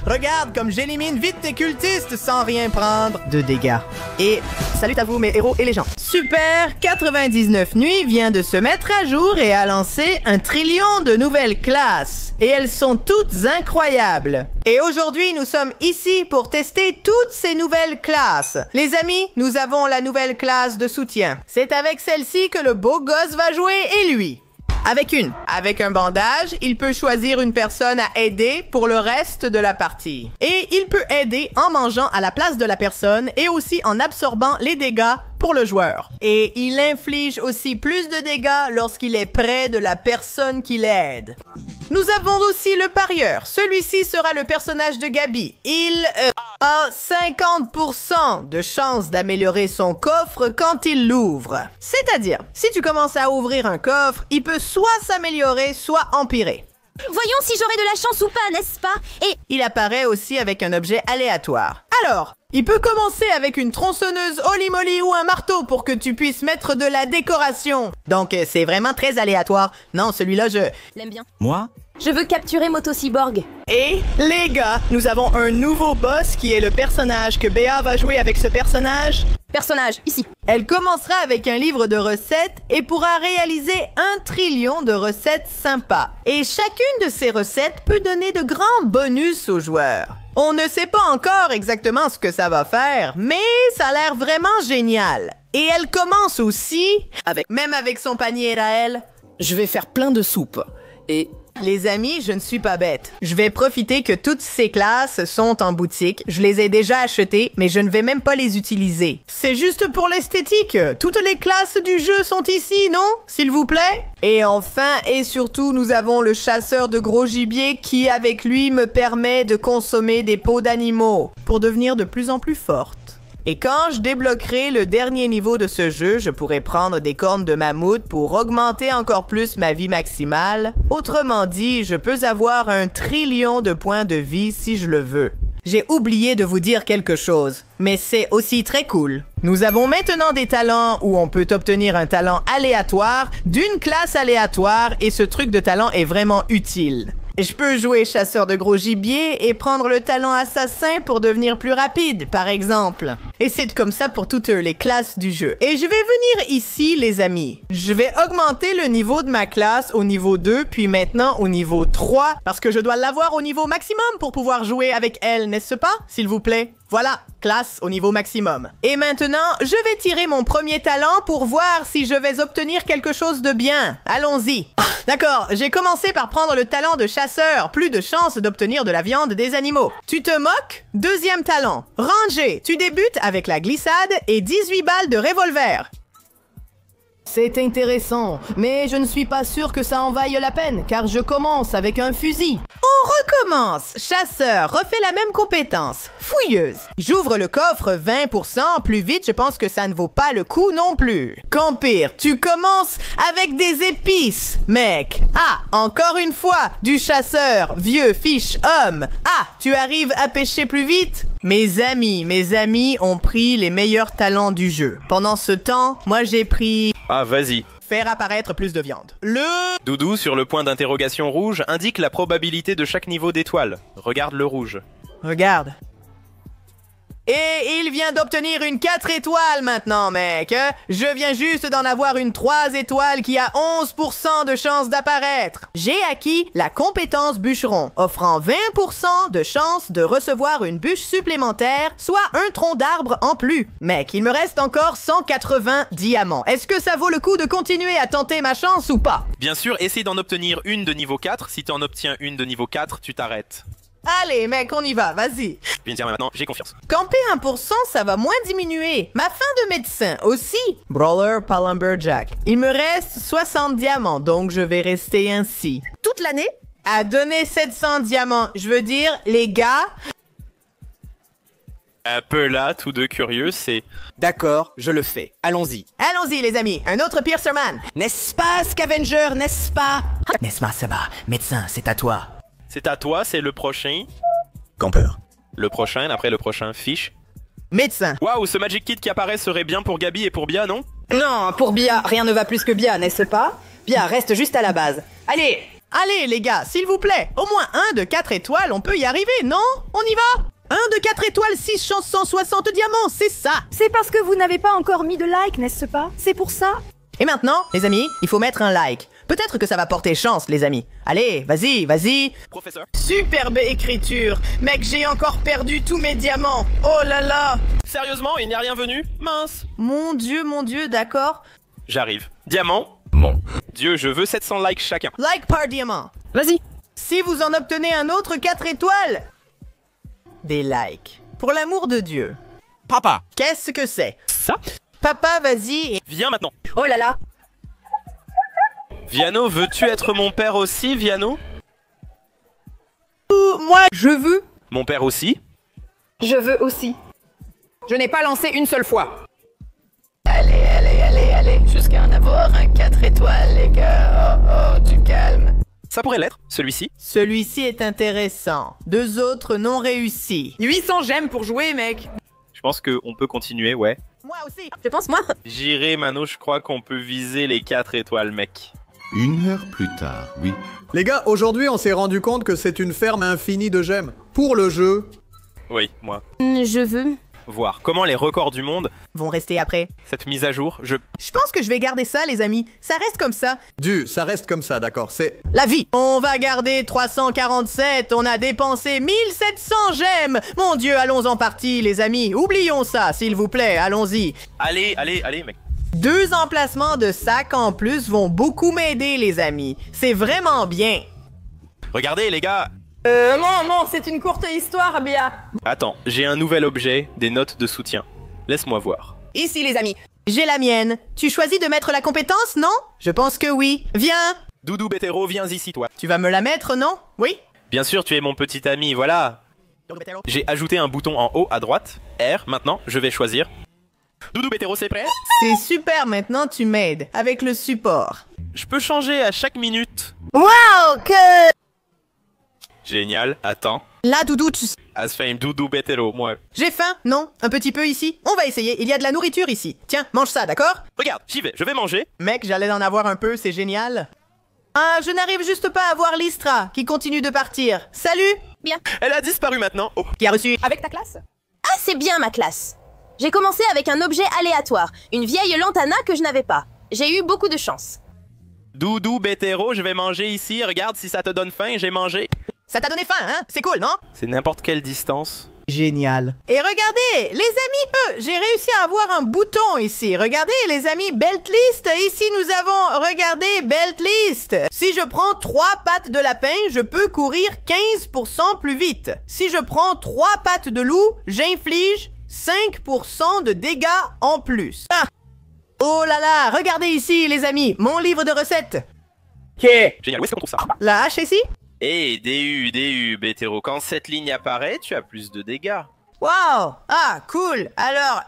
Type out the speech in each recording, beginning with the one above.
Regarde comme j'élimine vite tes cultistes sans rien prendre de dégâts. Et salut à vous mes héros et les gens. Super 99 Nuits vient de se mettre à jour et a lancé 1 trillion de nouvelles classes. Et elles sont toutes incroyables. Et aujourd'hui, nous sommes ici pour tester toutes ces nouvelles classes. Les amis, nous avons la nouvelle classe de soutien. C'est avec celle-ci que le beau gosse va jouer et lui. Avec un bandage, il peut choisir une personne à aider pour le reste de la partie. Et il peut aider en mangeant à la place de la personne et aussi en absorbant les dégâts pour le joueur. Et il inflige aussi plus de dégâts lorsqu'il est près de la personne qui l'aide. Nous avons aussi le parieur. Celui-ci sera le personnage de Gabi. Il a 50% de chance d'améliorer son coffre quand il l'ouvre. C'est-à-dire, si tu commences à ouvrir un coffre, il peut soit s'améliorer, soit empirer. Voyons si j'aurai de la chance ou pas, n'est-ce pas? Et il apparaît aussi avec un objet aléatoire. Alors, il peut commencer avec une tronçonneuse Holy Moly ou un marteau pour que tu puisses mettre de la décoration. Donc, c'est vraiment très aléatoire. Non, celui-là, je l'aime bien. Moi? Je veux capturer Motocyborg. Et les gars, nous avons un nouveau boss qui est le personnage que Béa va jouer avec ce personnage. Personnage, ici. Elle commencera avec un livre de recettes et pourra réaliser 1 trillion de recettes sympas. Et chacune de ces recettes peut donner de grands bonus aux joueurs. On ne sait pas encore exactement ce que ça va faire, mais ça a l'air vraiment génial. Et elle commence aussi, même avec son panier à elle. Je vais faire plein de soupe. Et... Les amis, je ne suis pas bête. Je vais profiter que toutes ces classes sont en boutique. Je les ai déjà achetées, mais je ne vais même pas les utiliser. C'est juste pour l'esthétique. Toutes les classes du jeu sont ici, non? S'il vous plaît? Et enfin, et surtout, nous avons le chasseur de gros gibier qui, avec lui, me permet de consommer des peaux d'animaux pour devenir de plus en plus forte. Et quand je débloquerai le dernier niveau de ce jeu, je pourrai prendre des cornes de mammouth pour augmenter encore plus ma vie maximale. Autrement dit, je peux avoir 1 trillion de points de vie si je le veux. J'ai oublié de vous dire quelque chose, mais c'est aussi très cool. Nous avons maintenant des talents où on peut obtenir un talent aléatoire d'une classe aléatoire et ce truc de talent est vraiment utile. Je peux jouer chasseur de gros gibier et prendre le talent assassin pour devenir plus rapide, par exemple. Et c'est comme ça pour toutes les classes du jeu. Et je vais venir ici, les amis. Je vais augmenter le niveau de ma classe au niveau 2, puis maintenant au niveau 3, parce que je dois l'avoir au niveau maximum pour pouvoir jouer avec elle, n'est-ce pas, s'il vous plaît? Voilà, classe au niveau maximum. Et maintenant, je vais tirer mon premier talent pour voir si je vais obtenir quelque chose de bien. Allons-y. D'accord, j'ai commencé par prendre le talent de chasseur. Plus de chances d'obtenir de la viande des animaux. Tu te moques? Deuxième talent. Ranger. Tu débutes avec la glissade et 18 balles de revolver. C'est intéressant, mais je ne suis pas sûr que ça en vaille la peine, car je commence avec un fusil. On recommence. Chasseur, refais la même compétence. Fouilleuse. J'ouvre le coffre 20%, plus vite, je pense que ça ne vaut pas le coup non plus. Campire, tu commences avec des épices, mec. Ah, encore une fois, du chasseur, vieux, fiche, homme. Ah, tu arrives à pêcher plus vite? Mes amis ont pris les meilleurs talents du jeu. Pendant ce temps, moi j'ai pris... Ah, vas-y. Faire apparaître plus de viande. Doudou, sur le point d'interrogation rouge, indique la probabilité de chaque niveau d'étoile. Regarde le rouge. Regarde. Et il vient d'obtenir une 4 étoiles maintenant, mec. Je viens juste d'en avoir une 3 étoiles qui a 11% de chance d'apparaître. J'ai acquis la compétence bûcheron, offrant 20% de chance de recevoir une bûche supplémentaire, soit un tronc d'arbre en plus. Mec, il me reste encore 180 diamants. Est-ce que ça vaut le coup de continuer à tenter ma chance ou pas? Bien sûr, essaye d'en obtenir une de niveau 4. Si tu en obtiens une de niveau 4, tu t'arrêtes. Allez, mec, on y va, vas-y. Je viens de dire maintenant, j'ai confiance. Camper 1%, ça va moins diminuer. Ma fin de médecin aussi. Brawler, pas Lumberjack. Il me reste 60 diamants, donc je vais rester ainsi. Toute l'année? À donner 700 diamants. Je veux dire, les gars... Un peu là, tous deux curieux, c'est... D'accord, je le fais. Allons-y. Allons-y, les amis. Un autre Piercerman. N'est-ce pas, Scavenger, n'est-ce pas? N'est-ce pas, ça va. Médecin, c'est à toi. C'est à toi, c'est le prochain. Campeur. Le prochain, après le prochain, fiche. Médecin. Waouh, ce Magic Kit qui apparaît serait bien pour Gabi et pour Bia, non? Non, pour Bia, rien ne va plus que Bia, n'est-ce pas? Bia, reste juste à la base. Allez! Allez les gars, s'il vous plaît, au moins un de 4 étoiles, on peut y arriver, non? On y va? Un de 4 étoiles, 6 chances, 160 diamants, c'est ça! C'est parce que vous n'avez pas encore mis de like, n'est-ce pas? C'est pour ça? Et maintenant, les amis, il faut mettre un like. Peut-être que ça va porter chance, les amis. Allez, vas-y, vas-y. Professeur. Superbe écriture. Mec, j'ai encore perdu tous mes diamants. Oh là là. Sérieusement, il n'y a rien venu? Mince. Mon dieu, d'accord. J'arrive. Diamant. Mon Dieu, je veux 700 likes chacun. Like par diamant. Vas-y. Si vous en obtenez un autre 4 étoiles, des likes. Pour l'amour de Dieu. Papa. Qu'est-ce que c'est? Ça? Papa, vas-y. Viens maintenant. Oh là là! Viano, veux-tu être mon père aussi, Viano? Moi, Je veux. Mon père aussi? Je veux aussi. Je n'ai pas lancé une seule fois. allez, jusqu'à en avoir un 4 étoiles, les gars. Oh, du calme. Ça pourrait l'être, celui-ci. Celui-ci est intéressant. 2 autres non réussis. 800 j'aime pour jouer, mec. Je pense qu'on peut continuer, ouais. Moi aussi. Je pense, moi. J'irai, Mano, je crois qu'on peut viser les 4 étoiles, mec. 1 heure plus tard, oui. Les gars, aujourd'hui, on s'est rendu compte que c'est une ferme infinie de gemmes. Pour le jeu, Oui, moi. Je veux. Voir comment les records du monde, Vont rester après. cette mise à jour, Je pense que je vais garder ça, les amis. Ça reste comme ça. ça reste comme ça, d'accord. C'est La vie. On va garder 347. On a dépensé 1700 gemmes. Mon Dieu, allons en partie, les amis. Oublions ça, s'il vous plaît. Allons-y. Allez, mec. 2 emplacements de sacs en plus vont beaucoup m'aider, les amis. C'est vraiment bien. Regardez, les gars. Non, c'est une courte histoire, Bia. Attends, j'ai un nouvel objet, des notes de soutien. Laisse-moi voir. Ici, les amis. J'ai la mienne. Tu choisis de mettre la compétence, non? Je pense que oui. Viens. Doudou Bétéro, viens ici, toi. Tu vas me la mettre, non? Oui? Bien sûr, tu es mon petit ami, voilà. J'ai ajouté un bouton en haut à droite. R, maintenant, je vais choisir. Doudou Bétéro, c'est prêt? C'est super, maintenant tu m'aides. Avec le support. Je peux changer à chaque minute. Wow, que... Génial, attends. Là, Doudou, tu... Asfame, Doudou Bétéro, moi. J'ai faim, non? Un petit peu ici? On va essayer, il y a de la nourriture ici. Tiens, mange ça, d'accord? Regarde, j'y vais, je vais manger. Mec, j'allais en avoir un peu, c'est génial. Ah, je n'arrive juste pas à voir Listra, qui continue de partir. Salut! Elle a disparu maintenant. Oh. Qui a reçu? Avec ta classe? Ah, c'est bien ma classe. J'ai commencé avec un objet aléatoire, une vieille lantana que je n'avais pas. J'ai eu beaucoup de chance. Doudou Bétéro, je vais manger ici. Regarde si ça te donne faim, j'ai mangé. Ça t'a donné faim, hein? C'est cool, non? C'est n'importe quelle distance. Génial. Et regardez, les amis, j'ai réussi à avoir un bouton ici. Regardez, les amis, belt list. Ici, nous avons, regardez, belt list. Si je prends 3 pattes de lapin, je peux courir 15% plus vite. Si je prends 3 pattes de loup, j'inflige 5% de dégâts en plus. Ah! Oh là là, regardez ici, les amis, mon livre de recettes. Ok. Génial, où est-ce qu'on trouve ça? La hache ici? Eh, DU, Bétéro, quand cette ligne apparaît, tu as plus de dégâts. Wow! Ah, cool. Alors,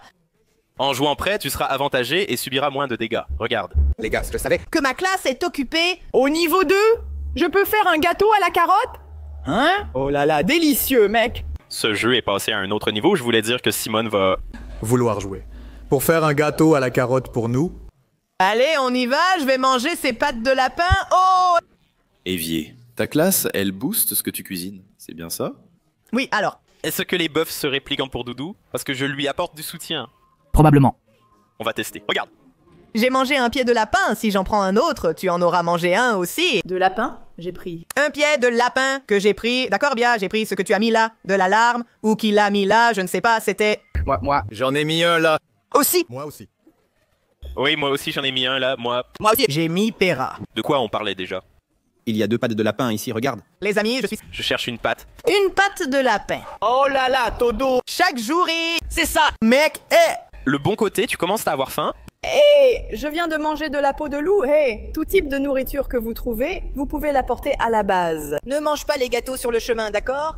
En jouant prêt, tu seras avantagé et subiras moins de dégâts. Regarde. Les gars, je le savais. que ma classe est occupée. Au niveau 2, je peux faire un gâteau à la carotte? Hein? Oh là là, délicieux, mec. Ce jeu est passé à un autre niveau. Je voulais dire que Simone va... vouloir jouer. Pour faire un gâteau à la carotte pour nous, Allez, on y va, je vais manger ces pattes de lapin. Oh! Évier. Ta classe, elle booste ce que tu cuisines. C'est bien ça? Oui, alors, Est-ce que les bœufs seraient pliquants pour Doudou? Parce que je lui apporte du soutien. Probablement. On va tester. Regarde. j'ai mangé un pied de lapin. Si j'en prends un autre, tu en auras mangé un aussi. De lapin? J'ai pris. Un pied de lapin que j'ai pris. D'accord, bien, j'ai pris ce que tu as mis là. De l'alarme. Ou qui l'a mis là, je ne sais pas, c'était... Moi. j'en ai mis un là. Aussi. Moi aussi. Oui, moi aussi j'en ai mis un là. Moi. Moi aussi. J'ai mis Pera. De quoi on parlait déjà? Il y a 2 pattes de lapin ici, regarde. Les amis, je suis... Je cherche une patte. Une patte de lapin. Oh là là, Todo. Chaque jour et... C'est ça. Mec, Le bon côté, tu commences à avoir faim. Je viens de manger de la peau de loup. Tout type de nourriture que vous trouvez, vous pouvez l'apporter à la base. ne mange pas les gâteaux sur le chemin, d'accord?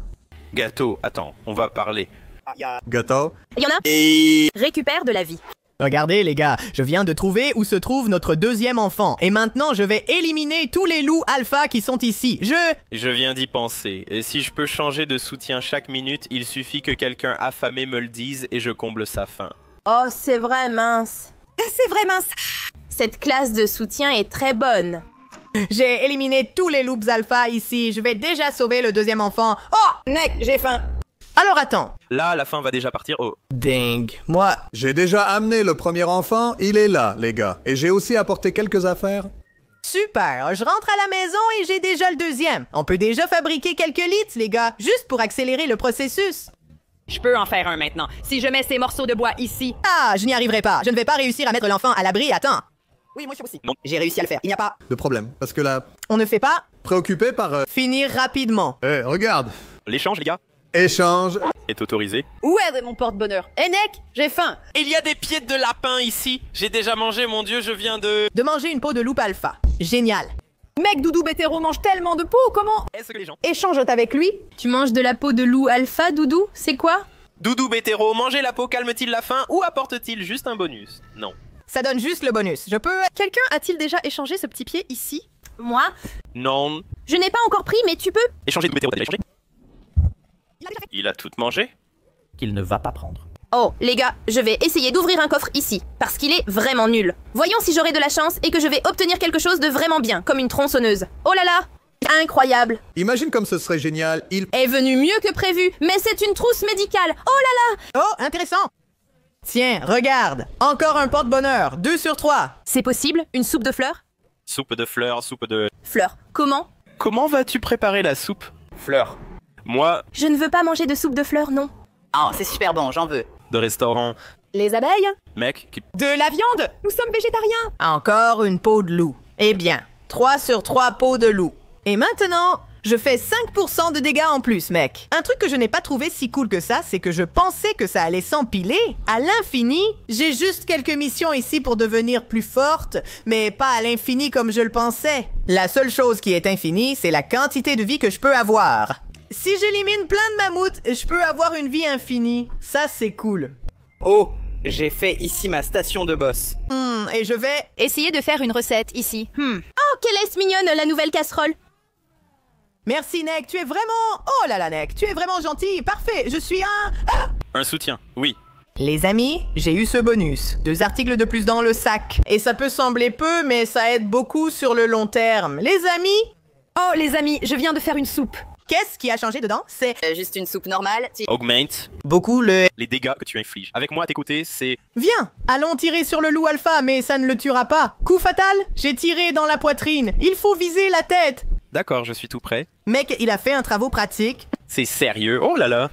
Gâteau, attends, on va parler. Gâteau. Il y en a. Récupère de la vie. Regardez les gars, je viens de trouver où se trouve notre 2e enfant. Et maintenant, je vais éliminer tous les loups alpha qui sont ici. Je viens d'y penser. Et si je peux changer de soutien chaque minute, il suffit que quelqu'un affamé me le dise et je comble sa faim. Oh, c'est vrai, mince. C'est vraiment ça. Cette classe de soutien est très bonne. J'ai éliminé tous les loops alpha ici. Je vais déjà sauver le deuxième enfant. Oh! Nec, j'ai faim. Alors attends. Là, la fin va déjà partir. Oh. Dingue. Moi, J'ai déjà amené le premier enfant, il est là, les gars. Et j'ai aussi apporté quelques affaires. super. Je rentre à la maison et j'ai déjà le deuxième. On peut déjà fabriquer quelques litres, les gars, juste pour accélérer le processus. Je peux en faire un maintenant. Si je mets ces morceaux de bois ici. Ah, je n'y arriverai pas. Je ne vais pas réussir à mettre l'enfant à l'abri. Attends. Oui, moi aussi. Non. J'ai réussi à le faire. Il n'y a pas... De problème. Parce que là, On ne fait pas préoccupé par... finir rapidement. regarde. L'échange, les gars, Échange. est autorisé. Où est mon porte-bonheur? Eh Nec, j'ai faim. Il y a des pieds de lapin ici. J'ai déjà mangé, mon dieu, je viens de... De manger une peau de loup alpha. Génial. Mec, Doudou Bétéro mange tellement de peau, comment? Est-ce que les gens... Échange avec lui. Tu manges de la peau de loup alpha, Doudou? C'est quoi? Doudou Bétéro, manger la peau calme-t-il la faim ou apporte-t-il juste un bonus? Non. Ça donne juste le bonus. Je peux... Quelqu'un a-t-il déjà échangé ce petit pied ici? Moi? Non. Je n'ai pas encore pris, mais tu peux. Échanger de Bétéro, t'as déjà échangé? Il a tout mangé? Qu'il ne va pas prendre. Oh, les gars, je vais essayer d'ouvrir un coffre ici, parce qu'il est vraiment nul. Voyons si j'aurai de la chance et que je vais obtenir quelque chose de vraiment bien, comme une tronçonneuse. Oh là là! Incroyable! Imagine comme ce serait génial, il... Est venu mieux que prévu, mais c'est une trousse médicale. Oh là là! Oh, intéressant. Tiens, regarde. Encore un porte-bonheur. 2 sur 3. C'est possible? Une soupe de fleurs? Soupe de fleurs, soupe de... Fleurs. Comment? Comment vas-tu préparer la soupe? Fleur. Moi, Je ne veux pas manger de soupe de fleurs, non. Ah, c'est super bon, j'en veux. de restaurant, Les abeilles? mec, qui... De la viande? Nous sommes végétariens. Encore une peau de loup. Eh bien, 3 sur 3 peaux de loup. Et maintenant, je fais 5% de dégâts en plus, mec. Un truc que je n'ai pas trouvé si cool que ça, c'est que je pensais que ça allait s'empiler à l'infini. J'ai juste quelques missions ici pour devenir plus forte, mais pas à l'infini comme je le pensais. La seule chose qui est infinie, c'est la quantité de vie que je peux avoir. Si j'élimine plein de mammouths, je peux avoir une vie infinie. Ça, c'est cool. Oh, j'ai fait ici ma station de boss. Et je vais... Essayez de faire une recette ici. Oh, quelle est-ce mignonne, la nouvelle casserole. Merci, Nec, tu es vraiment... Oh là là, Nec, tu es vraiment gentil. Parfait, je suis un... Un soutien, oui. Les amis, j'ai eu ce bonus. 2 articles de plus dans le sac. Et ça peut sembler peu, mais ça aide beaucoup sur le long terme. Les amis, Oh, les amis, je viens de faire une soupe. qu'est-ce qui a changé dedans? C'est Juste une soupe normale. Augmente beaucoup le... les dégâts que tu infliges. Avec moi à tes côtés, c'est... Viens, allons tirer sur le loup alpha, mais ça ne le tuera pas. Coup fatal, j'ai tiré dans la poitrine. Il faut viser la tête. D'accord, je suis tout prêt. Mec, il a fait un travaux pratique. C'est sérieux, oh là là.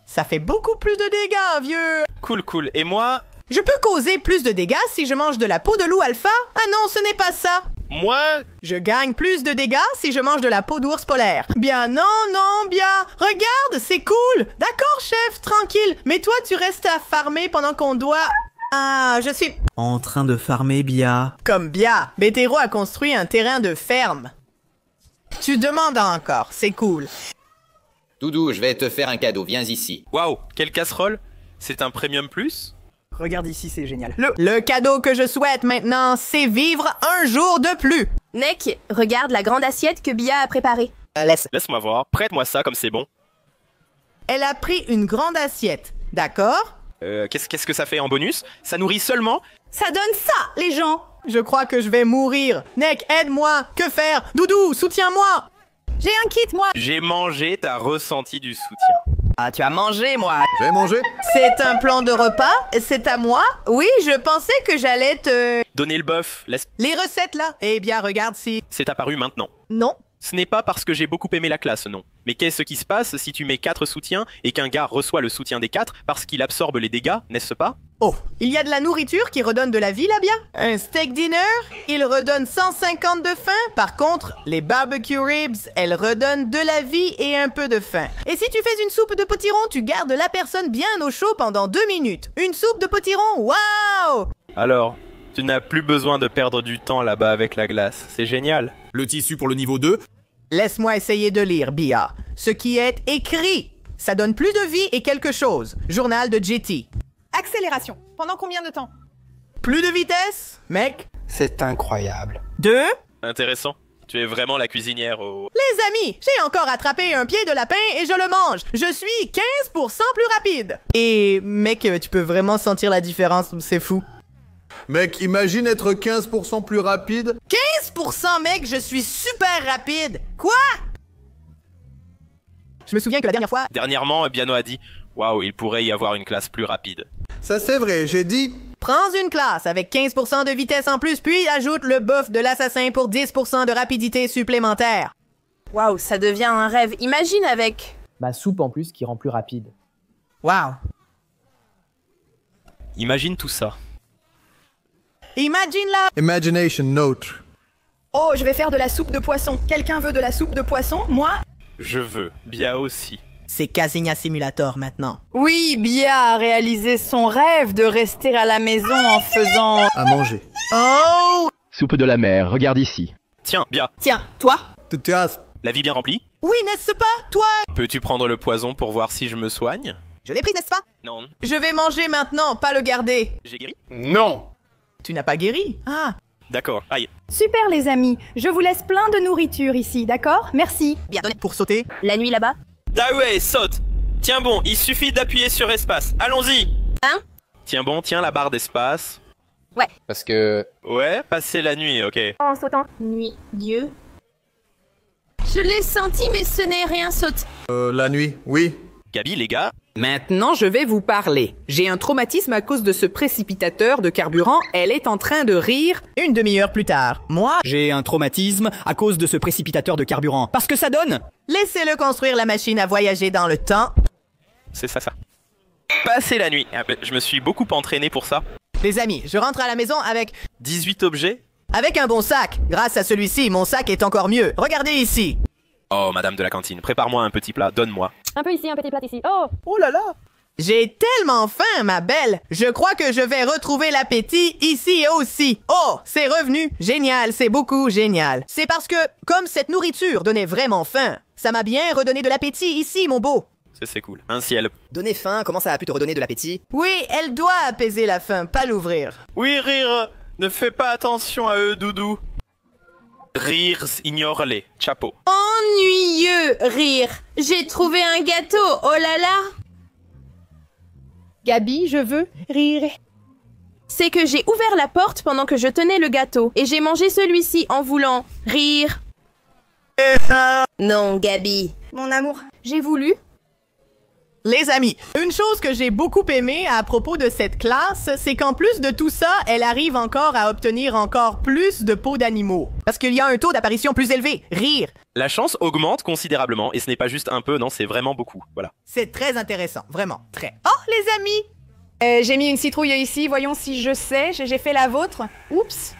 Ça fait beaucoup plus de dégâts, vieux. Cool, cool. Et moi... Je peux causer plus de dégâts si je mange de la peau de loup alpha? Ah non, ce n'est pas ça. Moi... Je gagne plus de dégâts si je mange de la peau d'ours polaire. Bien, non, non, bien. Regarde, c'est cool. D'accord, chef, tranquille. Mais toi, tu restes à farmer pendant qu'on doit... Ah, je suis... En train de farmer Bia. Comme Bia, Bétéro a construit un terrain de ferme. Tu demandes encore, c'est cool. Doudou, je vais te faire un cadeau, viens ici. Waouh, quelle casserole. C'est un premium plus? Regarde ici, c'est génial. Le cadeau que je souhaite maintenant, c'est vivre un jour de plus. Nec, regarde la grande assiette que Bia a préparée. Laisse-moi voir, prête-moi ça comme c'est bon. Elle a pris une grande assiette, d'accord? Qu'est-ce que ça fait en bonus? Ça nourrit seulement... Ça donne ça, les gens. Je crois que je vais mourir. Nec, aide-moi. Que faire? Doudou, soutiens-moi. J'ai un kit, moi. J'ai mangé, t'as ressenti du soutien. Ah, tu as mangé, moi. J'ai mangé. C'est un plan de repas? C'est à moi? Oui, je pensais que j'allais te... Donner le bœuf, laisse... Les recettes, là? Eh bien, regarde si... C'est apparu maintenant. Non. Ce n'est pas parce que j'ai beaucoup aimé la classe, non. Mais qu'est-ce qui se passe si tu mets 4 soutiens et qu'un gars reçoit le soutien des 4 parce qu'il absorbe les dégâts, n'est-ce pas? Oh, il y a de la nourriture qui redonne de la vie, là, bien? Un steak dinner, il redonne 150 de faim. Par contre, les barbecue ribs, elles redonnent de la vie et un peu de faim. Et si tu fais une soupe de potiron, tu gardes la personne bien au chaud pendant 2 minutes. Une soupe de potiron, waouh! Alors, tu n'as plus besoin de perdre du temps là-bas avec la glace. C'est génial. Le tissu pour le niveau 2. Laisse-moi essayer de lire, Bia. Ce qui est écrit. Ça donne plus de vie et quelque chose. Journal de JT. Accélération. Pendant combien de temps? Plus de vitesse, mec. C'est incroyable. 2. Intéressant. Tu es vraiment la cuisinière au... Les amis, j'ai encore attrapé un pied de lapin et je le mange. Je suis 15% plus rapide. Et mec, tu peux vraiment sentir la différence, c'est fou. Mec, imagine être 15% plus rapide. 15% 10% mec, je suis super rapide. Quoi? Je me souviens que la dernière fois... Dernièrement, Biano a dit « Waouh, il pourrait y avoir une classe plus rapide. Ça c'est vrai, j'ai dit... Prends une classe avec 15% de vitesse en plus, puis ajoute le buff de l'assassin pour 10% de rapidité supplémentaire. Waouh, ça devient un rêve. Imagine avec... Ma soupe en plus qui rend plus rapide. Wow. » Imagine tout ça. Imagine la... Imagination note. Oh, je vais faire de la soupe de poisson. Quelqu'un veut de la soupe de poisson? Moi? Je veux. Bia aussi. C'est Casina Simulator maintenant. Oui, Bia a réalisé son rêve de rester à la maison en faisant... À manger. Oh! Soupe de la mer, regarde ici. Tiens, Bia. Tiens, toi? La vie bien remplie? Oui, n'est-ce pas, toi? Peux-tu prendre le poison pour voir si je me soigne? Je l'ai pris, n'est-ce pas? Non. Je vais manger maintenant, pas le garder. J'ai guéri? Non. Tu n'as pas guéri? Ah. D'accord, aïe. Super les amis, je vous laisse plein de nourriture ici, d'accord? Merci. Bien donné. Pour sauter? La nuit là-bas? Ah ouais, saute. Tiens bon, il suffit d'appuyer sur espace. Allons-y. Hein? Tiens bon, tiens la barre d'espace. Ouais. Parce que... Ouais, passer la nuit, ok. En sautant. Nuit, Dieu. Je l'ai senti, mais ce n'est rien, saute. La nuit, oui. Gabi, les gars. Maintenant, je vais vous parler. J'ai un traumatisme à cause de ce précipitateur de carburant. Elle est en train de rire. Une demi-heure plus tard, moi... J'ai un traumatisme à cause de ce précipitateur de carburant. Parce que ça donne... Laissez-le construire la machine à voyager dans le temps. C'est ça. Passer la nuit. Ah ben, je me suis beaucoup entraîné pour ça. Les amis, je rentre à la maison avec... 18 objets. Avec un bon sac. Grâce à celui-ci, mon sac est encore mieux. Regardez ici. Oh, madame de la cantine, prépare-moi un petit plat, donne-moi. Un peu ici, un petit plat ici. Oh! Oh là là! J'ai tellement faim, ma belle! Je crois que je vais retrouver l'appétit ici aussi. Oh, c'est revenu! Génial, c'est beaucoup génial. C'est parce que, comme cette nourriture donnait vraiment faim, ça m'a bien redonné de l'appétit ici, mon beau. C'est cool. Un ciel. Donner faim, comment ça a pu te redonner de l'appétit? Oui, elle doit apaiser la faim, pas l'ouvrir. Oui, rire, ne fais pas attention à eux, doudou. Rire, ignore-les. Chapeau. Ennuyeux, rire. J'ai trouvé un gâteau, oh là là. Gabi, je veux rire. C'est que j'ai ouvert la porte pendant que je tenais le gâteau, et j'ai mangé celui-ci en voulant rire. Non, Gabi. Mon amour. J'ai voulu. Les amis, une chose que j'ai beaucoup aimé à propos de cette classe, c'est qu'en plus de tout ça, elle arrive encore à obtenir encore plus de peaux d'animaux. Parce qu'il y a un taux d'apparition plus élevé. Rire. La chance augmente considérablement, et ce n'est pas juste un peu, non, c'est vraiment beaucoup. Voilà. C'est très intéressant, vraiment, très. Oh, les amis! J'ai mis une citrouille ici, voyons si je sais. J'ai fait la vôtre. Oups.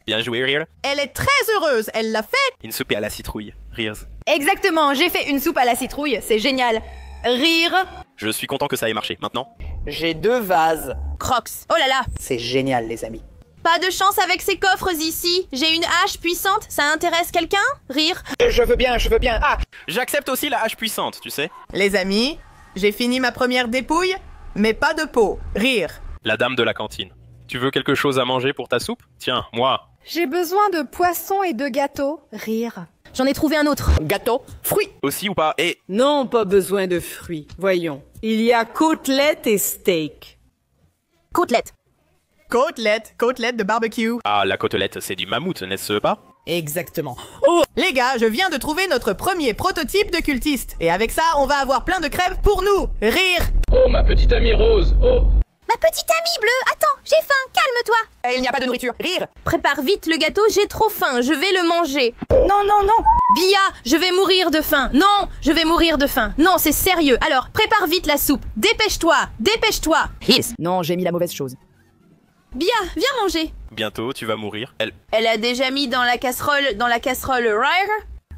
Bien joué, Rire. Elle est très heureuse, elle l'a fait. Une soupe à la citrouille, Rires. Exactement, j'ai fait une soupe à la citrouille, c'est génial. Rire. Je suis content que ça ait marché. Maintenant? J'ai 2 vases. Crocs. Oh là là. C'est génial, les amis. Pas de chance avec ces coffres ici. J'ai une hache puissante, ça intéresse quelqu'un? Rire. Je veux bien. Ah! J'accepte aussi la hache puissante, tu sais. Les amis, j'ai fini ma première dépouille, mais pas de peau. Rire. La dame de la cantine. Tu veux quelque chose à manger pour ta soupe? Tiens, moi. J'ai besoin de poisson et de gâteau. Rire. J'en ai trouvé un autre. Gâteau, fruits. Aussi ou pas? Et... Non, pas besoin de fruits. Voyons. Il y a côtelettes et steak. Côtelette. Côtelette de barbecue. Ah, la côtelette, c'est du mammouth, n'est-ce pas? Exactement. Oh, les gars, je viens de trouver notre premier prototype de cultiste. Et avec ça, on va avoir plein de crêpes pour nous. Rire. Oh, ma petite amie Rose, oh. Ma petite amie bleue, attends, j'ai faim, calme-toi. Il n'y a pas de nourriture. Rire. Prépare vite le gâteau, j'ai trop faim, je vais le manger. Non. Bia, je vais mourir de faim. Non, je vais mourir de faim. Non, c'est sérieux. Alors, prépare vite la soupe. Dépêche-toi. Non, j'ai mis la mauvaise chose. Bia, viens manger. Bientôt, tu vas mourir. Elle a déjà mis dans la casserole Rire.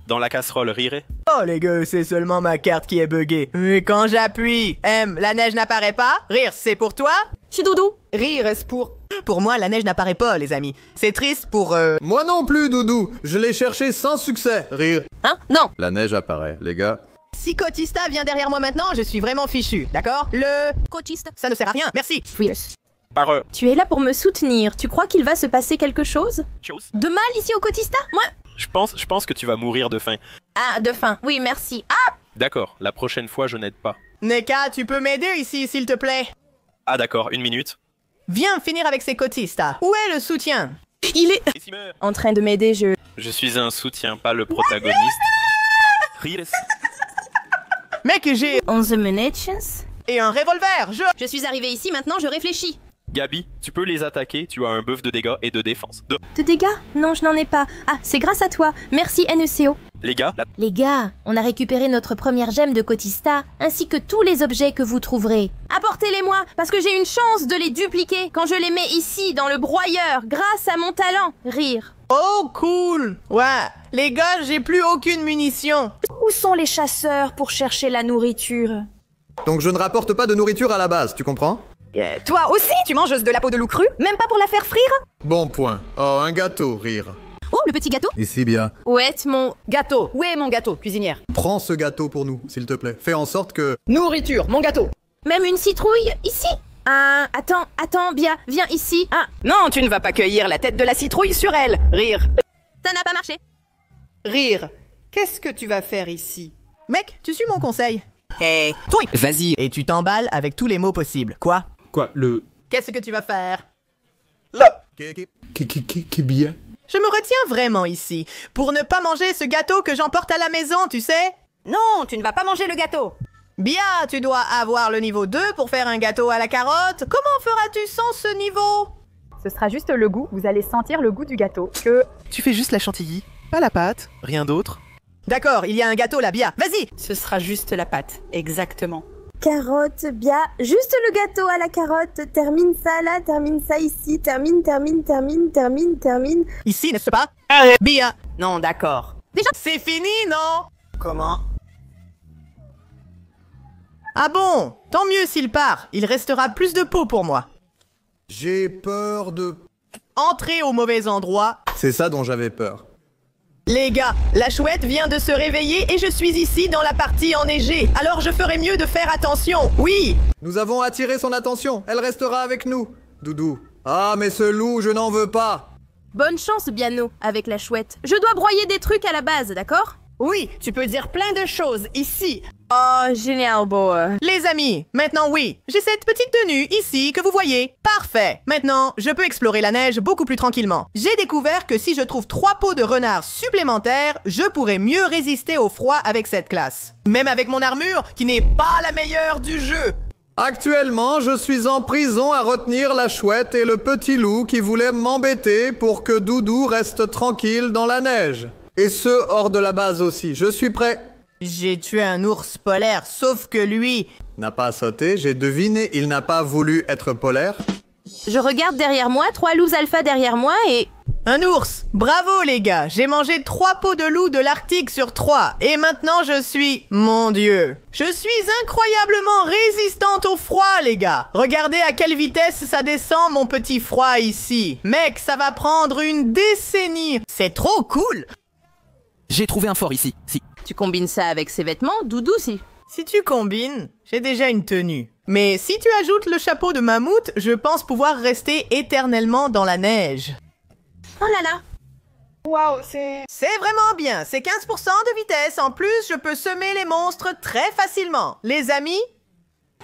Dans la casserole, Rire. Oh les gars, c'est seulement ma carte qui est buggée. Et quand j'appuie, la neige n'apparaît pas. Rire, c'est pour toi? Je suis Doudou. Rire, est-ce pour... Pour moi, la neige n'apparaît pas, les amis. C'est triste pour... Moi non plus, Doudou. Je l'ai cherché sans succès. Rire. Hein? Non. La neige apparaît, les gars. Si Cotista vient derrière moi maintenant, je suis vraiment fichu, d'accord? Le... Cotista. Ça ne sert à rien, merci. Par Tu es là pour me soutenir. Tu crois qu'il va se passer quelque chose? De mal ici au Cotista? Moi? Je pense que tu vas mourir de faim. Ah, de faim. Oui, merci. Ah! D'accord, la prochaine fois, je n'aide pas. Neka, tu peux m'aider ici, s'il te plaît? Ah d'accord, 1 minute. Viens finir avec ces Cotistas. Où est le soutien? Il est en train de m'aider, Je suis un soutien, pas le protagoniste. Rires. Mec, j'ai 11 munitions. et un revolver. Je suis arrivé ici, maintenant je réfléchis. Gabi, tu peux les attaquer, tu as un buff de dégâts et de défense. De dégâts? Non, je n'en ai pas. Ah, c'est grâce à toi. Merci NECO. Les gars, Les gars, on a récupéré notre première gemme de Kotista, ainsi que tous les objets que vous trouverez. Apportez-les-moi, parce que j'ai une chance de les dupliquer quand je les mets ici, dans le broyeur, grâce à mon talent. Rire. Oh, cool. Ouais, les gars, j'ai plus aucune munition. Où sont les chasseurs pour chercher la nourriture? Donc je ne rapporte pas de nourriture à la base, tu comprends? Toi aussi, tu manges de la peau de loup crue? Même pas pour la faire frire? Bon point. Oh, un gâteau, rire. Oh, le petit gâteau? Ici bien. Où est mon... Gâteau. Où est mon gâteau, cuisinière? Prends ce gâteau pour nous, s'il te plaît. Fais en sorte que... Nourriture, mon gâteau. Même une citrouille, ici? Ah, attends, Bia, viens ici. Ah, Non, tu ne vas pas cueillir la tête de la citrouille sur elle. Rire. ça n'a pas marché. Rire. Qu'est-ce que tu vas faire ici? Mec, tu suis mon conseil. Hey, toi. Vas-y. Et tu t'emballes avec tous les mots possibles. Quoi? Quoi, le... Qu'est-ce que tu vas faire? Qui bien. Je me retiens vraiment ici, pour ne pas manger ce gâteau que j'emporte à la maison, tu sais? Non, tu ne vas pas manger le gâteau. Bien, tu dois avoir le niveau 2 pour faire un gâteau à la carotte. Comment feras-tu sans ce niveau? Ce sera juste le goût, vous allez sentir le goût du gâteau. Tu fais juste la chantilly, pas la pâte, rien d'autre. D'accord, il y a un gâteau là, Bia. Vas-y! Ce sera juste la pâte, exactement. Carotte, Bia, juste le gâteau à la carotte. Termine ça là, termine ça ici, termine. Ici, n'est-ce pas? Bia! Non, d'accord. Déjà, c'est fini, non? Comment? Ah bon? Tant mieux s'il part. Il restera plus de peau pour moi. J'ai peur de... Entrez au mauvais endroit. C'est ça dont j'avais peur. Les gars, la chouette vient de se réveiller et je suis ici dans la partie enneigée. Alors je ferais mieux de faire attention. Oui! Nous avons attiré son attention. Elle restera avec nous. Doudou. Ah, mais ce loup, je n'en veux pas. Bonne chance, Biano, avec la chouette. Je dois broyer des trucs à la base, d'accord? Oui, tu peux dire plein de choses ici. Oh, génial, boy. Les amis, maintenant oui, j'ai cette petite tenue ici que vous voyez. Parfait. Maintenant, je peux explorer la neige beaucoup plus tranquillement. J'ai découvert que si je trouve 3 peaux de renard supplémentaires, je pourrais mieux résister au froid avec cette classe. Même avec mon armure, qui n'est pas la meilleure du jeu. Actuellement, je suis en prison à retenir la chouette et le petit loup qui voulaient m'embêter pour que Doudou reste tranquille dans la neige. Et ce, hors de la base aussi. Je suis prêt. J'ai tué un ours polaire, sauf que lui... N'a pas sauté, j'ai deviné, il n'a pas voulu être polaire. Je regarde derrière moi, 3 loups alpha derrière moi et... Un ours! Bravo les gars! J'ai mangé 3 peaux de loup de l'Arctique sur 3. Et maintenant je suis... Mon Dieu! Je suis incroyablement résistante au froid les gars! Regardez à quelle vitesse ça descend mon petit froid ici. Mec, ça va prendre une décennie! C'est trop cool! J'ai trouvé un fort ici. Si. Tu combines ça avec ses vêtements, Doudou, si. Si tu combines, j'ai déjà une tenue. Mais si tu ajoutes le chapeau de mammouth, je pense pouvoir rester éternellement dans la neige. Oh là là! Waouh, c'est... C'est vraiment bien, c'est 15% de vitesse. En plus, je peux semer les monstres très facilement. Les amis?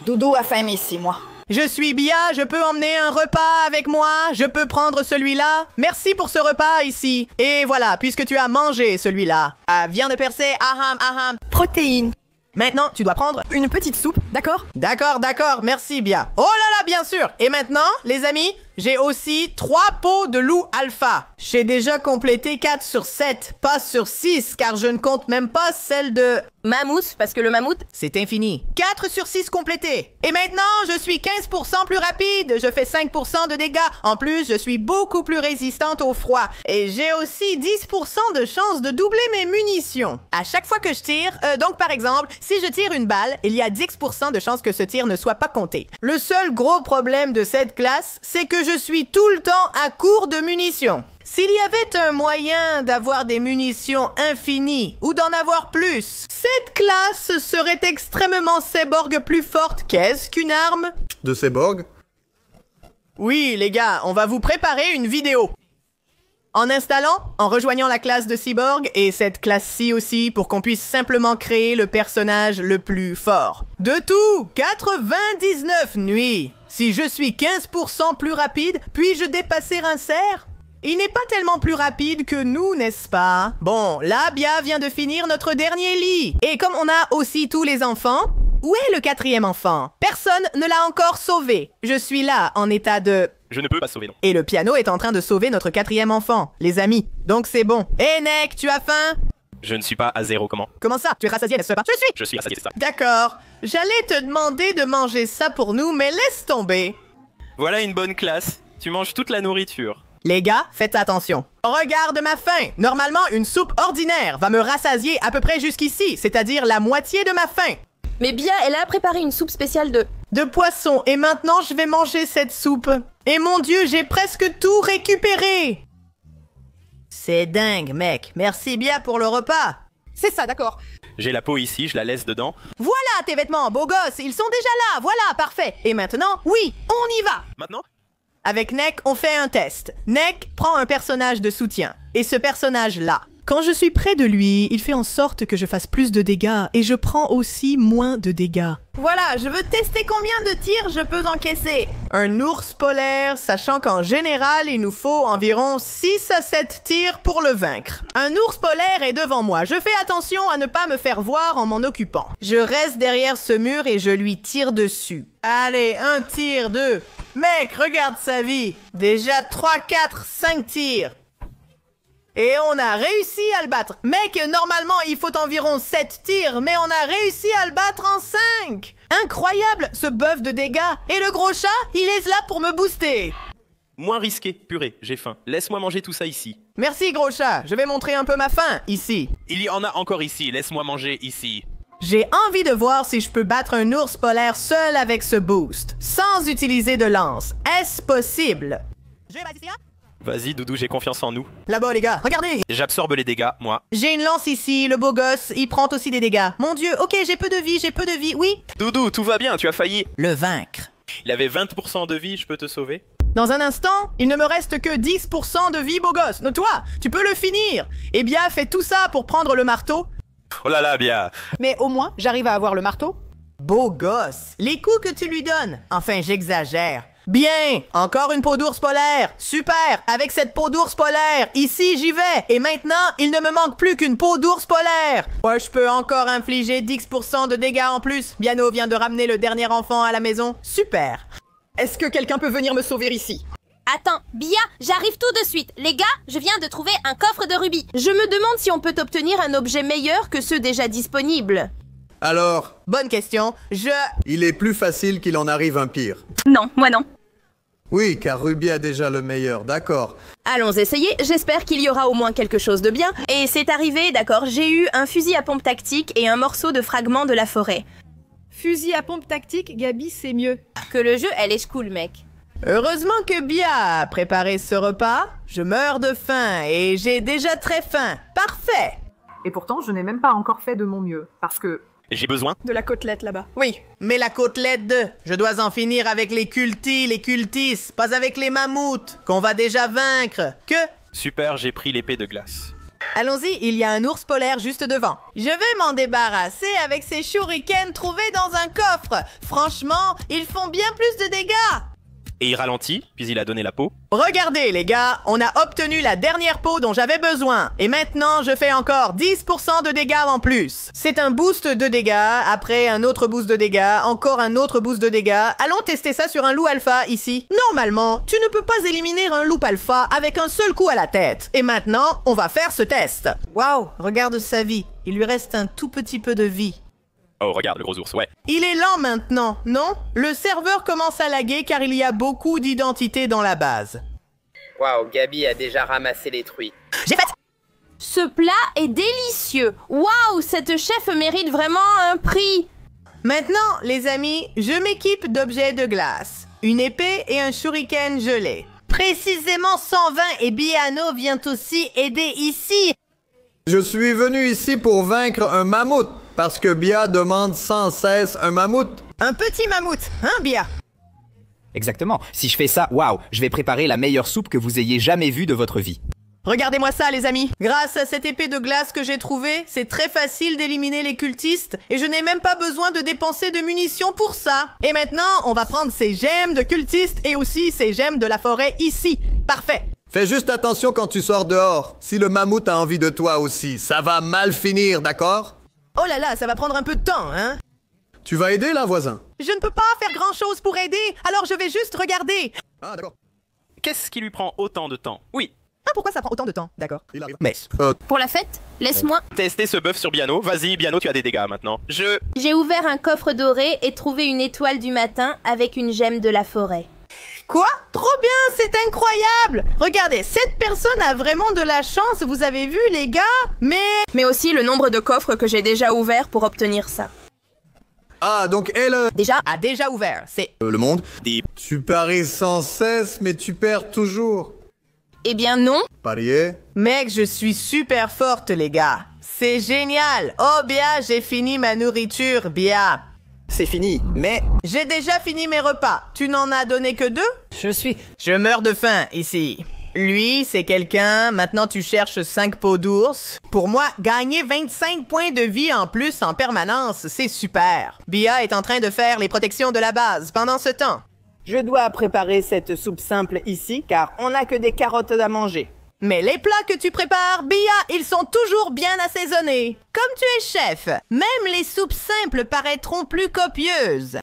Doudou a faim ici, moi. Je suis Bia, je peux emmener un repas avec moi, je peux prendre celui-là. Merci pour ce repas ici. Et voilà, puisque tu as mangé celui-là. Viande percée, aham. Protéines. Maintenant, tu dois prendre une petite soupe, d'accord? D'accord, merci Bia. Oh là là, bien sûr. Et maintenant, les amis, j'ai aussi 3 peaux de loup alpha. J'ai déjà complété 4 sur 7, pas sur 6, car je ne compte même pas celle de... Mammouth, parce que le mammouth... C'est infini. 4 sur 6 complétés. Et maintenant, je suis 15% plus rapide. Je fais 5% de dégâts. En plus, je suis beaucoup plus résistante au froid. Et j'ai aussi 10% de chance de doubler mes munitions. À chaque fois que je tire, donc par exemple, si je tire une balle, il y a 10% de chance que ce tir ne soit pas compté. Le seul gros problème de cette classe, c'est que je suis tout le temps à court de munitions. S'il y avait un moyen d'avoir des munitions infinies ou d'en avoir plus, cette classe serait extrêmement cyborg plus forte. Qu'est-ce qu'une arme? De cyborg? Oui, les gars, on va vous préparer une vidéo. En installant, en rejoignant la classe de cyborg et cette classe-ci aussi pour qu'on puisse simplement créer le personnage le plus fort. De tout, 99 nuits. Si je suis 15% plus rapide, puis-je dépasser un cerf? Il n'est pas tellement plus rapide que nous, n'est-ce pas? Bon, là, Bia vient de finir notre dernier lit. Et comme on a aussi tous les enfants, où est le 4e enfant? Personne ne l'a encore sauvé. Je suis là, en état de... Je ne peux pas sauver, non. Et le piano est en train de sauver notre 4e enfant, les amis. Donc c'est bon. Hé, Nick, tu as faim? Je ne suis pas à 0, comment? Comment ça? Tu es rassasié, n'est-ce pas? Je suis rassasié, c'est ça. D'accord. J'allais te demander de manger ça pour nous, mais laisse tomber. Voilà une bonne classe. Tu manges toute la nourriture. Les gars, faites attention. Regarde ma faim. Normalement, une soupe ordinaire va me rassasier à peu près jusqu'ici, c'est-à-dire la moitié de ma faim. Mais Bia, elle a préparé une soupe spéciale de poisson, et maintenant je vais manger cette soupe. Et mon Dieu, j'ai presque tout récupéré. C'est dingue, mec. Merci bien pour le repas. C'est ça, d'accord. J'ai la peau ici, je la laisse dedans. Voilà tes vêtements, beau gosse, ils sont déjà là, voilà, parfait. Et maintenant, oui, on y va. Maintenant? Avec Nick, on fait un test. Nick prend un personnage de soutien. Et ce personnage-là, quand je suis près de lui, il fait en sorte que je fasse plus de dégâts. Et je prends aussi moins de dégâts. Voilà, je veux tester combien de tirs je peux encaisser. Un ours polaire, sachant qu'en général, il nous faut environ 6 à 7 tirs pour le vaincre. Un ours polaire est devant moi. Je fais attention à ne pas me faire voir en m'en occupant. Je reste derrière ce mur et je lui tire dessus. Allez, un tir, 2. Mec, regarde sa vie. Déjà 3, 4, 5 tirs. Et on a réussi à le battre. Mec, normalement, il faut environ 7 tirs, mais on a réussi à le battre en 5. Incroyable, ce buff de dégâts. Et le gros chat, il est là pour me booster. Moins risqué, purée, j'ai faim. Laisse-moi manger tout ça ici. Merci, gros chat. Je vais montrer un peu ma faim, ici. Il y en a encore ici, laisse-moi manger ici. J'ai envie de voir si je peux battre un ours polaire seul avec ce boost, sans utiliser de lance. Est-ce possible? Vas-y, Doudou, j'ai confiance en nous. Là-bas, les gars, regardez! J'absorbe les dégâts, moi. J'ai une lance ici, le beau gosse, il prend aussi des dégâts. Mon Dieu, ok, j'ai peu de vie, oui? Doudou, tout va bien, tu as failli. Le vaincre. Il avait 20% de vie, je peux te sauver? Dans un instant, il ne me reste que 10% de vie, beau gosse. Toi, tu peux le finir. Et Bia fait tout ça pour prendre le marteau. Oh là là, Bia. Mais au moins, j'arrive à avoir le marteau. Beau gosse. Les coups que tu lui donnes. Enfin, j'exagère. Bien, encore une peau d'ours polaire. Super, avec cette peau d'ours polaire, ici j'y vais. Et maintenant, il ne me manque plus qu'une peau d'ours polaire. Ouais, je peux encore infliger 10% de dégâts en plus. Biano vient de ramener le dernier enfant à la maison. Super. Est-ce que quelqu'un peut venir me sauver ici? Attends, Bia, j'arrive tout de suite. Les gars, je viens de trouver un coffre de rubis. Je me demande si on peut obtenir un objet meilleur que ceux déjà disponibles. Alors? Bonne question. Il est plus facile qu'il en arrive un pire. Non, moi non. Oui, car Ruby a déjà le meilleur, d'accord. Allons essayer, j'espère qu'il y aura au moins quelque chose de bien. Et c'est arrivé, d'accord, j'ai eu un fusil à pompe tactique et un morceau de fragment de la forêt. Fusil à pompe tactique, Gabi, c'est mieux. Que le jeu, elle est cool, mec. Heureusement que Bia a préparé ce repas. Je meurs de faim et j'ai déjà très faim. Parfait! Et pourtant, je n'ai même pas encore fait de mon mieux, parce que... J'ai besoin de la côtelette là-bas. Oui. Mais la côtelette je dois en finir avec les cultis, pas avec les mammouths, qu'on va déjà vaincre. Que? Super, j'ai pris l'épée de glace. Allons-y, il y a un ours polaire juste devant. Je vais m'en débarrasser avec ces shurikens trouvés dans un coffre. Franchement, ils font bien plus de dégâts. Et il ralentit, puis il a donné la peau. Regardez les gars, on a obtenu la dernière peau dont j'avais besoin. Et maintenant, je fais encore 10% de dégâts en plus. C'est un boost de dégâts, après un autre boost de dégâts, encore un autre boost de dégâts. Allons tester ça sur un loup alpha ici. Normalement, tu ne peux pas éliminer un loup alpha avec un seul coup à la tête. Et maintenant, on va faire ce test. Waouh, regarde sa vie. Il lui reste un tout petit peu de vie. Oh, regarde le gros ours, ouais. Il est lent maintenant, non? Le serveur commence à laguer car il y a beaucoup d'identités dans la base. Waouh, Gabi a déjà ramassé les truies. J'ai fait! Ce plat est délicieux. Waouh, cette chef mérite vraiment un prix. Maintenant, les amis, je m'équipe d'objets de glace. Une épée et un shuriken gelé. Précisément 120 et Biano vient aussi aider ici. Je suis venu ici pour vaincre un mammouth. Parce que Bia demande sans cesse un mammouth. Un petit mammouth, hein Bia? Exactement. Si je fais ça, waouh, je vais préparer la meilleure soupe que vous ayez jamais vue de votre vie. Regardez-moi ça les amis. Grâce à cette épée de glace que j'ai trouvée, c'est très facile d'éliminer les cultistes et je n'ai même pas besoin de dépenser de munitions pour ça. Et maintenant, on va prendre ces gemmes de cultistes et aussi ces gemmes de la forêt ici. Parfait. Fais juste attention quand tu sors dehors. Si le mammouth a envie de toi aussi, ça va mal finir, d'accord? Oh là là, ça va prendre un peu de temps, hein? Tu vas aider là, voisin? Je ne peux pas faire grand-chose pour aider, alors je vais juste regarder. Ah, d'accord. Qu'est-ce qui lui prend autant de temps? Oui. Ah, pourquoi ça prend autant de temps? D'accord. Il arrive. Mais... Pour la fête, laisse-moi. Tester ce bœuf sur Biano. Vas-y, Biano, tu as des dégâts maintenant. J'ai ouvert un coffre doré et trouvé une étoile du matin avec une gemme de la forêt. Quoi? Trop bien, c'est incroyable! Regardez, cette personne a vraiment de la chance, vous avez vu les gars? Mais aussi le nombre de coffres que j'ai déjà ouverts pour obtenir ça. Ah, donc elle... a déjà ouvert, c'est... le monde? Tu paries sans cesse, mais tu perds toujours. Eh bien non. Parier? Mec, je suis super forte les gars. C'est génial! Oh Bia, j'ai fini ma nourriture, Bia. C'est fini, mais... J'ai déjà fini mes repas. Tu n'en as donné que 2? Je meurs de faim, ici. Lui, c'est quelqu'un. Maintenant, tu cherches 5 peaux d'ours. Pour moi, gagner 25 points de vie en plus en permanence, c'est super. Bia est en train de faire les protections de la base pendant ce temps. Je dois préparer cette soupe simple ici, car on n'a que des carottes à manger. Mais les plats que tu prépares, Bia, ils sont toujours bien assaisonnés. Comme tu es chef, même les soupes simples paraîtront plus copieuses.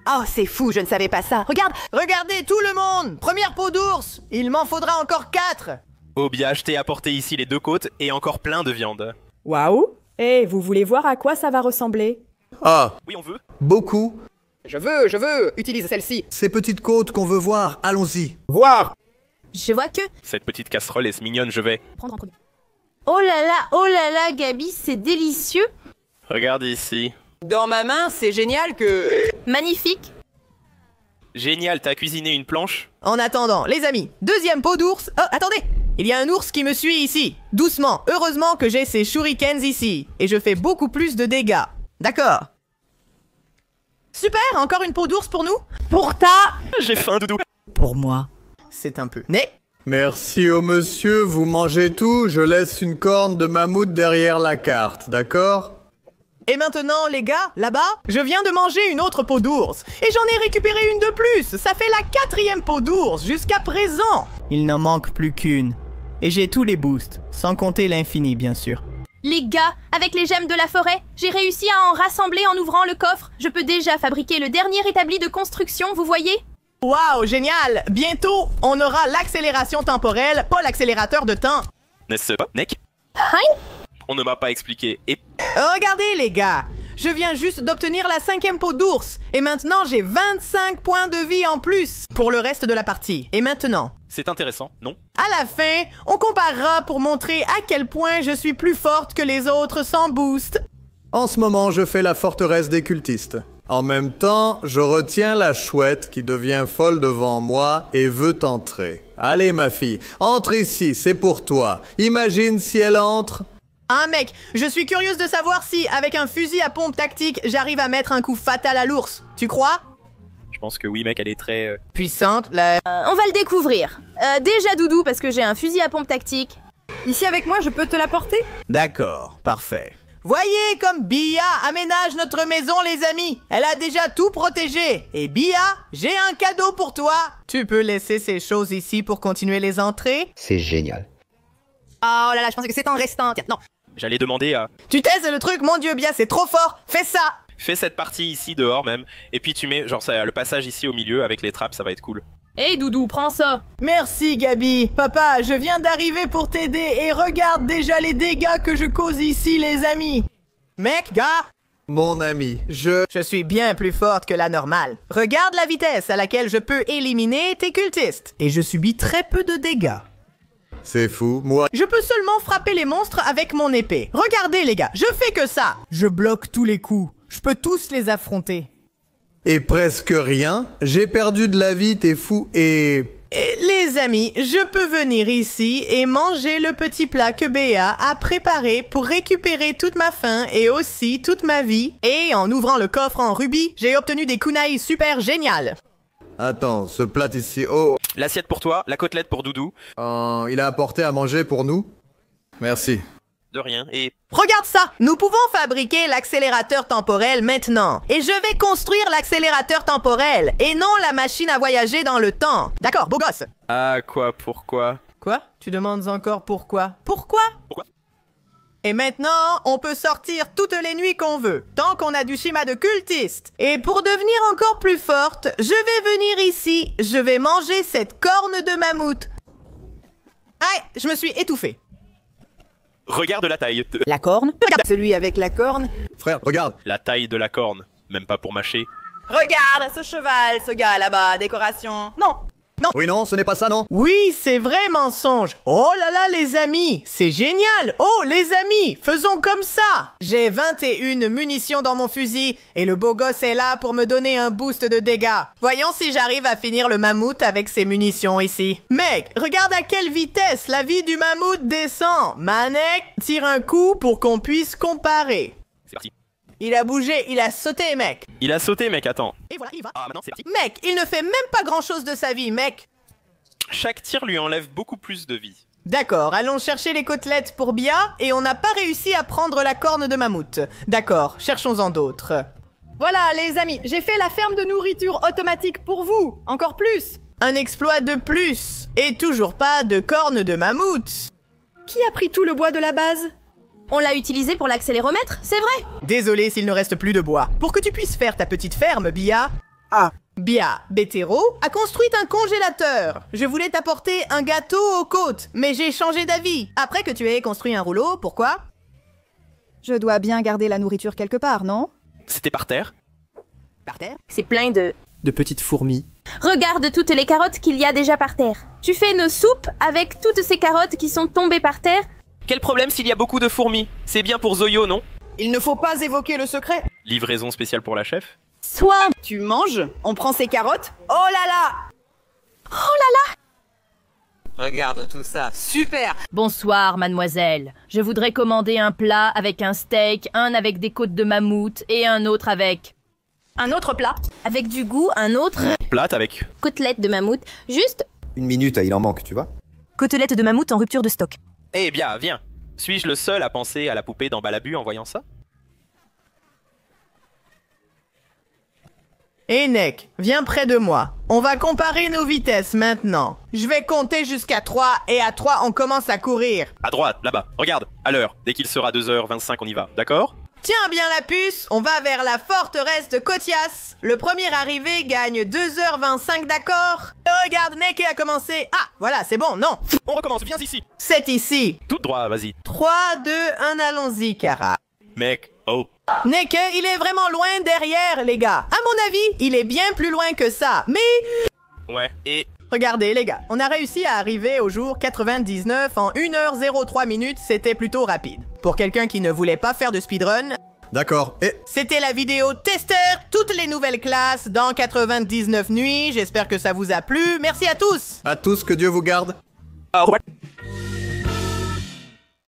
Oh, c'est fou, je ne savais pas ça. Regarde! Regardez tout le monde! Première peau d'ours! Il m'en faudra encore 4! Oh Bia, je t'ai apporté ici les 2 côtes et encore plein de viande. Waouh! Eh, vous voulez voir à quoi ça va ressembler? Ah! Oui, on veut. Beaucoup. Je veux! Utilise celle-ci. Ces petites côtes qu'on veut voir, allons-y. Voir! Je vois que... Cette petite casserole est mignonne, je vais. Prendre en premier. Oh là là, Gabi, c'est délicieux. Regarde ici. Dans ma main, c'est génial que... Magnifique. Génial, t'as cuisiné une planche? En attendant, les amis, 2e peau d'ours. Oh, attendez! Il y a un ours qui me suit ici. Doucement, heureusement que j'ai ces shurikens ici. Et je fais beaucoup plus de dégâts. D'accord. Super, encore une peau d'ours pour nous? Pour ta... J'ai faim, Doudou. Pour moi. C'est un peu... Mais... Merci au monsieur, vous mangez tout, je laisse une corne de mammouth derrière la carte, d'accord? Et maintenant, les gars, là-bas, je viens de manger une autre peau d'ours. Et j'en ai récupéré une de plus. Ça fait la 4e peau d'ours jusqu'à présent. Il n'en manque plus qu'une. Et j'ai tous les boosts, sans compter l'infini, bien sûr. Les gars, avec les gemmes de la forêt, j'ai réussi à en rassembler en ouvrant le coffre. Je peux déjà fabriquer le dernier établi de construction, vous voyez? Waouh, génial! Bientôt, on aura l'accélération temporelle, pas l'accélérateur de temps. N'est-ce pas, Nick? Hein? On ne m'a pas expliqué. Et... Regardez, les gars! Je viens juste d'obtenir la 5e peau d'ours. Et maintenant, j'ai 25 points de vie en plus pour le reste de la partie. Et maintenant... C'est intéressant, non? À la fin, on comparera pour montrer à quel point je suis plus forte que les autres sans boost. En ce moment, je fais la forteresse des cultistes. En même temps, je retiens la chouette qui devient folle devant moi et veut entrer. Allez, ma fille, entre ici, c'est pour toi. Imagine si elle entre... Ah mec, je suis curieuse de savoir si, avec un fusil à pompe tactique, j'arrive à mettre un coup fatal à l'ours. Tu crois? Je pense que oui, mec, elle est très... Puissante, on va le découvrir. Déjà Doudou, parce que j'ai un fusil à pompe tactique. Ici avec moi, je peux te l'apporter? D'accord, parfait. Voyez comme Bia aménage notre maison, les amis. Elle a déjà tout protégé. Et Bia, j'ai un cadeau pour toi. Tu peux laisser ces choses ici pour continuer les entrées? C'est génial. Oh là là, je pensais que c'était en restant. Tiens, non. J'allais demander à... Tu testes le truc, mon dieu, Bia, c'est trop fort. Fais ça. Fais cette partie ici, dehors même. Et puis tu mets, genre, ça, le passage ici au milieu avec les trappes, ça va être cool. Hey Doudou, prends ça. Merci Gabi. Papa, je viens d'arriver pour t'aider et regarde déjà les dégâts que je cause ici, les amis. Mec, gars. Mon ami, je suis bien plus forte que la normale. Regarde la vitesse à laquelle je peux éliminer tes cultistes. Et je subis très peu de dégâts. C'est fou, moi... Je peux seulement frapper les monstres avec mon épée. Regardez les gars, je fais que ça. Je bloque tous les coups. Je peux tous les affronter. Et presque rien. J'ai perdu de la vie, t'es fou, et... Les amis, je peux venir ici et manger le petit plat que Béa a préparé pour récupérer toute ma faim et aussi toute ma vie. Et en ouvrant le coffre en rubis, j'ai obtenu des kunai super géniales. Attends, ce plat ici, oh... L'assiette pour toi, la côtelette pour Doudou. Il a apporté à manger pour nous? Merci. De rien, et... Regarde ça! Nous pouvons fabriquer l'accélérateur temporel maintenant. Et je vais construire l'accélérateur temporel, et non la machine à voyager dans le temps. D'accord, beau gosse. Ah, quoi, pourquoi? Quoi? Tu demandes encore pourquoi? Pourquoi? Pourquoi? Et maintenant, on peut sortir toutes les nuits qu'on veut, tant qu'on a du schéma de cultiste. Et pour devenir encore plus forte, je vais venir ici, je vais manger cette corne de mammouth. Aïe, je me suis étouffée. Regarde la taille. La corne? Regarde celui avec la corne. Frère, regarde. La taille de la corne. Même pas pour mâcher. Regarde ce cheval, ce gars là-bas, décoration. Non. Non. Oui, non, ce n'est pas ça, non? Oui, c'est vrai, mensonge. Oh là là, les amis, c'est génial. Oh, les amis, faisons comme ça. J'ai 21 munitions dans mon fusil et le beau gosse est là pour me donner un boost de dégâts. Voyons si j'arrive à finir le mammouth avec ces munitions ici. Mec, regarde à quelle vitesse la vie du mammouth descend. Manek, tire un coup pour qu'on puisse comparer. C'est parti. Il a bougé, il a sauté, mec. Il a sauté, mec, attends. Et voilà, il va. Ah, maintenant c'est parti. Mec, il ne fait même pas grand-chose de sa vie, mec. Chaque tir lui enlève beaucoup plus de vie. D'accord, allons chercher les côtelettes pour Bia, et on n'a pas réussi à prendre la corne de mammouth. D'accord, cherchons-en d'autres. Voilà, les amis, j'ai fait la ferme de nourriture automatique pour vous. Encore plus. Un exploit de plus. Et toujours pas de corne de mammouth. Qui a pris tout le bois de la base? On l'a utilisé pour l'accéléromètre, c'est vrai. Désolé s'il ne reste plus de bois. Pour que tu puisses faire ta petite ferme, Bia... Bia, Bétéro, a construit un congélateur. Je voulais t'apporter un gâteau aux côtes, mais j'ai changé d'avis. Après que tu aies construit un rouleau, pourquoi? Je dois bien garder la nourriture quelque part, non? C'était par terre. Par terre? C'est plein de petites fourmis. Regarde toutes les carottes qu'il y a déjà par terre. Tu fais nos soupes avec toutes ces carottes qui sont tombées par terre? Quel problème s'il y a beaucoup de fourmis? C'est bien pour Zoyo, non? Il ne faut pas évoquer le secret. Livraison spéciale pour la chef. Soit. Tu manges, on prend ses carottes. Oh là là! Oh là là! Regarde tout ça, super! Bonsoir, mademoiselle. Je voudrais commander un plat avec un steak, un avec des côtes de mammouth et un autre avec... Un autre plat? Avec du goût, un autre... Plate avec... Côtelette de mammouth, juste... Une minute, il en manque, tu vois. Côtelette de mammouth en rupture de stock. Eh bien, viens. Suis-je le seul à penser à la poupée dans Balabu en voyant ça? Et Nek, viens près de moi. On va comparer nos vitesses maintenant. Je vais compter jusqu'à 3 et à 3 on commence à courir. À droite, là-bas. Regarde, à l'heure. Dès qu'il sera 2h25, on y va. D'accord? Tiens bien la puce, on va vers la forteresse de Kotias. Le premier arrivé gagne 2h25, d'accord? Regarde, Nek a commencé. Ah, voilà, c'est bon, non. On recommence, viens ici. C'est ici. Tout droit, vas-y. 3, 2, 1, allons-y, Kara. Mec, oh. Nek, il est vraiment loin derrière, les gars. À mon avis, il est bien plus loin que ça. Mais... Ouais, et... Regardez, les gars, on a réussi à arriver au jour 99 en 1h03 minutes, c'était plutôt rapide. Pour quelqu'un qui ne voulait pas faire de speedrun... D'accord, et... C'était la vidéo testeur, toutes les nouvelles classes dans 99 nuits, j'espère que ça vous a plu. Merci à tous. À tous, que Dieu vous garde. Au revoir.